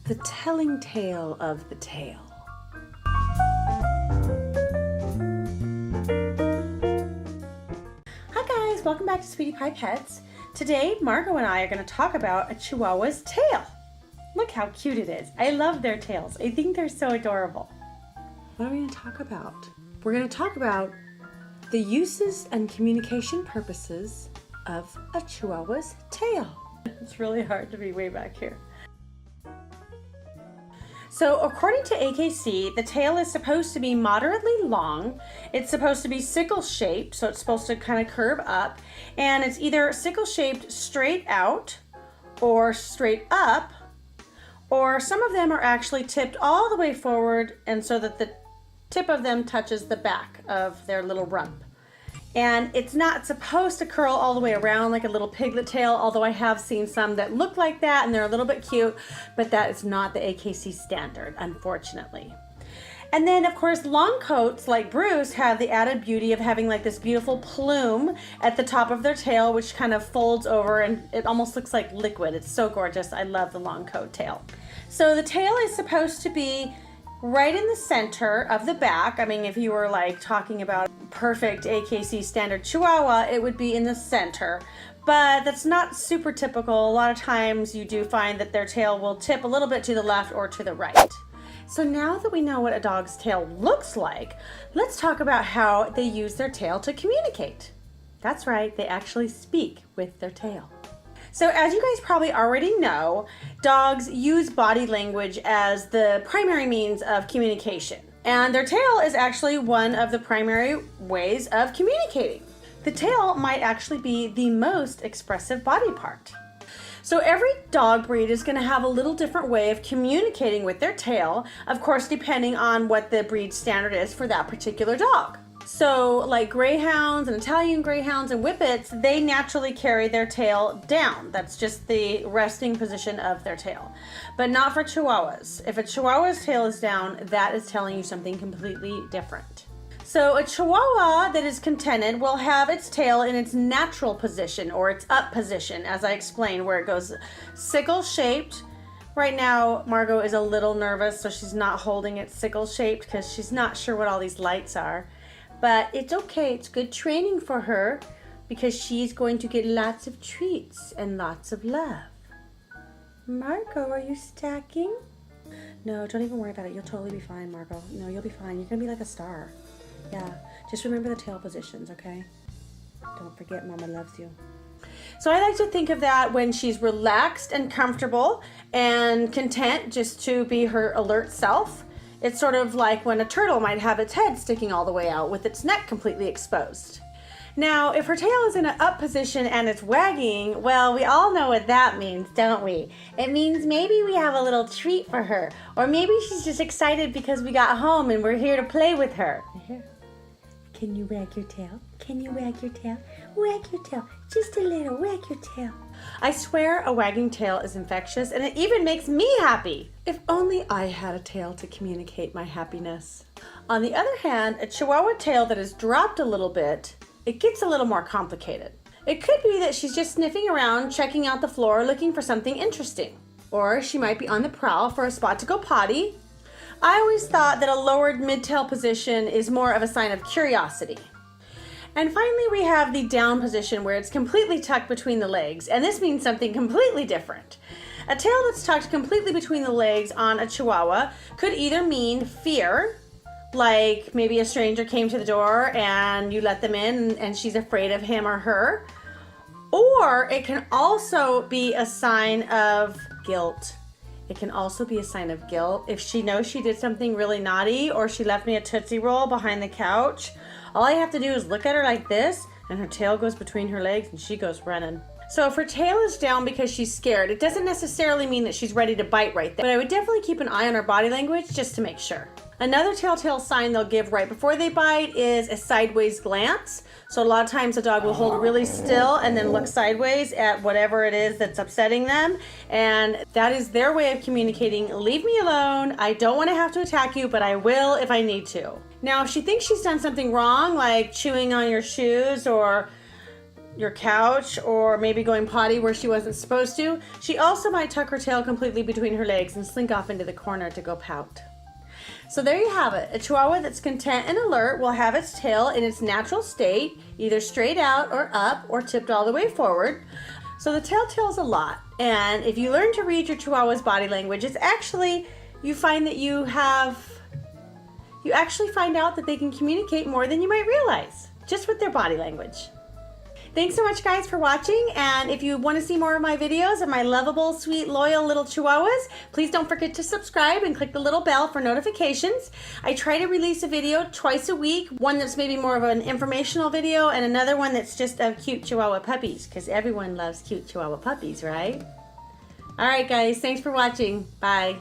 the telling tale of the tail. Hi guys, welcome back to Sweetie Pie Pets. Today, Margot and I are going to talk about a Chihuahua's tail. Look how cute it is. I love their tails. I think they're so adorable. What are we going to talk about? We're going to talk about the uses and communication purposes of a Chihuahua's tail. It's really hard to be way back here. So according to AKC, the tail is supposed to be moderately long. It's supposed to be sickle shaped, so it's supposed to kind of curve up. And it's either sickle shaped straight out or straight up, or some of them are actually tipped all the way forward and so that the tip of them touches the back of their little rump. And it's not supposed to curl all the way around like a little piglet tail, although I have seen some that look like that and they're a little bit cute, but that is not the AKC standard, unfortunately. And then of course, long coats like Bruce have the added beauty of having like this beautiful plume at the top of their tail, which kind of folds over and it almost looks like liquid. It's so gorgeous. I love the long coat tail. So the tail is supposed to be right in the center of the back. I mean, if you were like talking about perfect AKC standard Chihuahua, it would be in the center, but that's not super typical. A lot of times you do find that their tail will tip a little bit to the left or to the right. So now that we know what a dog's tail looks like, let's talk about how they use their tail to communicate. That's right, they actually speak with their tail. So as you guys probably already know, dogs use body language as the primary means of communication. And their tail is actually one of the primary ways of communicating. The tail might actually be the most expressive body part. So every dog breed is going to have a little different way of communicating with their tail, of course depending on what the breed standard is for that particular dog. So like Greyhounds and Italian Greyhounds and Whippets, they naturally carry their tail down. That's just the resting position of their tail. But not for Chihuahuas. If a Chihuahua's tail is down, that is telling you something completely different. So a Chihuahua that is contented will have its tail in its natural position or its up position, as I explained, where it goes sickle shaped. Right now, Margot is a little nervous, so she's not holding it sickle shaped because she's not sure what all these lights are. But it's okay, it's good training for her because she's going to get lots of treats and lots of love. Margot, are you stacking? No, don't even worry about it. You'll totally be fine, Margot. No, you'll be fine. You're gonna be like a star. Yeah, just remember the tail positions, okay? Don't forget Mama loves you. So I like to think of that when she's relaxed and comfortable and content just to be her alert self. It's sort of like when a turtle might have its head sticking all the way out with its neck completely exposed. Now, if her tail is in an up position and it's wagging, well, we all know what that means, don't we? It means maybe we have a little treat for her, or maybe she's just excited because we got home and we're here to play with her. Here. Can you wag your tail? Can you wag your tail? Wag your tail. Just a little. Wag your tail. I swear a wagging tail is infectious and it even makes me happy. If only I had a tail to communicate my happiness. On the other hand, a Chihuahua tail that is dropped a little bit, it gets a little more complicated. It could be that she's just sniffing around, checking out the floor, looking for something interesting. Or she might be on the prowl for a spot to go potty. I always thought that a lowered mid-tail position is more of a sign of curiosity. And finally, we have the down position where it's completely tucked between the legs, and this means something completely different. A tail that's tucked completely between the legs on a Chihuahua could either mean fear, like maybe a stranger came to the door and you let them in and she's afraid of him or her, or it can also be a sign of guilt. It can also be a sign of guilt. If she knows she did something really naughty or she left me a Tootsie Roll behind the couch, all I have to do is look at her like this and her tail goes between her legs and she goes running. So if her tail is down because she's scared, it doesn't necessarily mean that she's ready to bite right there. But I would definitely keep an eye on her body language just to make sure. Another telltale sign they'll give right before they bite is a sideways glance. So a lot of times a dog will hold really still and then look sideways at whatever it is that's upsetting them. And that is their way of communicating, leave me alone. I don't want to have to attack you, but I will if I need to. Now, if she thinks she's done something wrong, like chewing on your shoes or your couch or maybe going potty where she wasn't supposed to. She also might tuck her tail completely between her legs and slink off into the corner to go pout. So there you have it. A Chihuahua that's content and alert will have its tail in its natural state, either straight out or up or tipped all the way forward. So the tail tells a lot. And if you learn to read your Chihuahua's body language, it's actually, you find that you actually find out that they can communicate more than you might realize, just with their body language. Thanks so much, guys, for watching, and if you want to see more of my videos of my lovable, sweet, loyal little Chihuahuas, please don't forget to subscribe and click the little bell for notifications. I try to release a video twice a week, one that's maybe more of an informational video and another one that's just of cute Chihuahua puppies, because everyone loves cute Chihuahua puppies, right? All right, guys, thanks for watching. Bye.